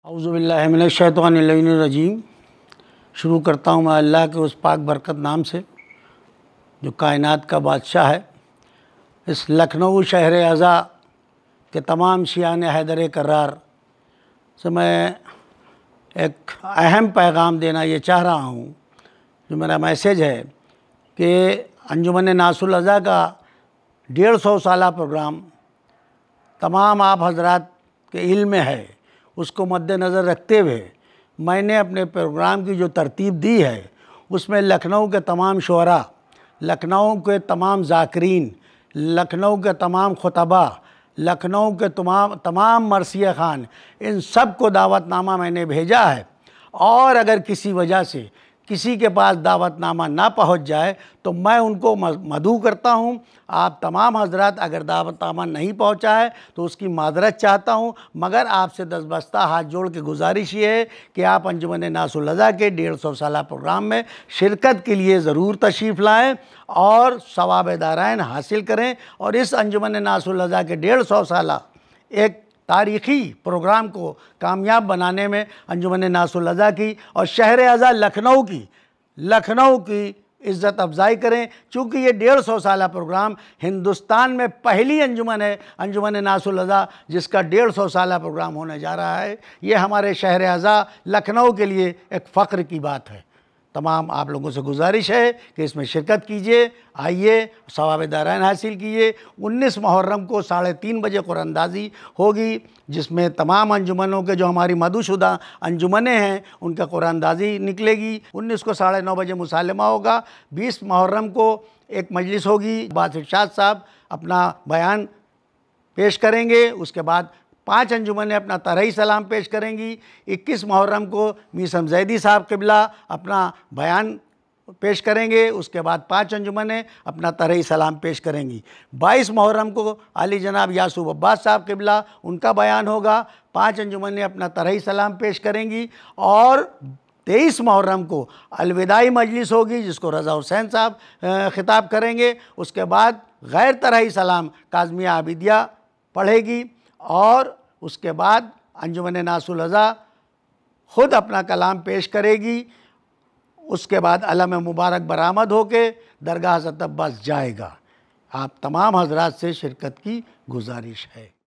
औज़ुबिल्लाहिमिनश्शैतानिर्रजीम। शुरू करता हूँ मैं अल्लाह के उस पाक बरकत नाम से जो कायनात का बादशाह है। इस लखनऊ शहर अज़ा के तमाम शियान हैदर करार से मैं एक अहम पैगाम देना ये चाह रहा हूँ। जो मेरा मैसेज है कि अंजुमन नासुल अज़ा का 150 साला प्रोग्राम तमाम आप हजरात के इल्म में है, उसको मद्देनज़र रखते हुए मैंने अपने प्रोग्राम की जो तरतीब दी है उसमें लखनऊ के तमाम शुअरा, लखनऊ के तमाम ज़ाकिरीन, लखनऊ के तमाम खुतबा, लखनऊ के तमाम मरसिया खान, इन सब को दावतनामा मैंने भेजा है। और अगर किसी वजह से किसी के पास दावतनामा ना पहुंच जाए तो मैं उनको मदऊ करता हूं। आप तमाम हजरात अगर दावतनामा नहीं पहुंचा है तो उसकी माजरत चाहता हूं, मगर आपसे दस्तबस्ता हाथ जोड़ के गुजारिश ये है कि आप अंजुमन नासुल अज़ा के 150 साला प्रोग्राम में शिरकत के लिए ज़रूर तशरीफ़ लाएँ और सवाब दारैन हासिल करें। और इस अंजुमन नासुल अज़ा के 150 साला एक तारीख़ी प्रोग्राम को कामयाब बनाने में अंजुमन नासुल अज़ा की और शहर अज़ा लखनऊ की इज़्ज़त अफजाई करें। चूँकि ये 150 साला प्रोग्राम हिंदुस्तान में पहली अंजुमन है, अंजुमन नासुल अज़ा जिसका 150 साला प्रोग्राम होने जा रहा है। ये हमारे शहर अज़ा लखनऊ के लिए एक फ़ख्र की बात है। तमाम आप लोगों से गुजारिश है कि इसमें शिरकत कीजिए, आइए, सवाब दारैन हासिल कीजिए। 19 मुहर्रम को 3:30 बजे कुरानंदाज़ी होगी, जिसमें तमाम अंजुमनों के जो हमारी मदुशुदा अंजुमनें हैं उनका कुरानंदाज़ी निकलेगी। 19 को 9:30 बजे मुसालमा होगा। 20 मुहर्रम को एक मजलिस होगी, बाद इरशाद साहब अपना बयान पेश करेंगे। उसके बाद 5 अंजुमनें अपना तरही सलाम पेश करेंगी। 21 मुहर्रम को मीर समज़ैदी साहब क़िबला अपना बयान पेश करेंगे। उसके बाद 5 अंजुमनें अपना तरही सलाम पेश करेंगी। 22 मुहर्रम को आली जनाब यासूब अब्बास साहब क़िबला उनका बयान होगा। 5 अंजुमनें अपना तरही सलाम पेश करेंगी। और 23 मुहर्रम को अलविदाई मजलिस होगी, जिसको रज़ा हुसैन साहब ख़िताब करेंगे। उसके बाद गैर तरही सलाम काज़मिया आबिदिया पढ़ेगी और उसके बाद अंजुमन नासुल अज़ा ख़ुद अपना कलाम पेश करेगी। उसके बाद अलम मुबारक बरामद होके दरगाह हज़रत अब्बास जाएगा। आप तमाम हजरात से शिरकत की गुजारिश है।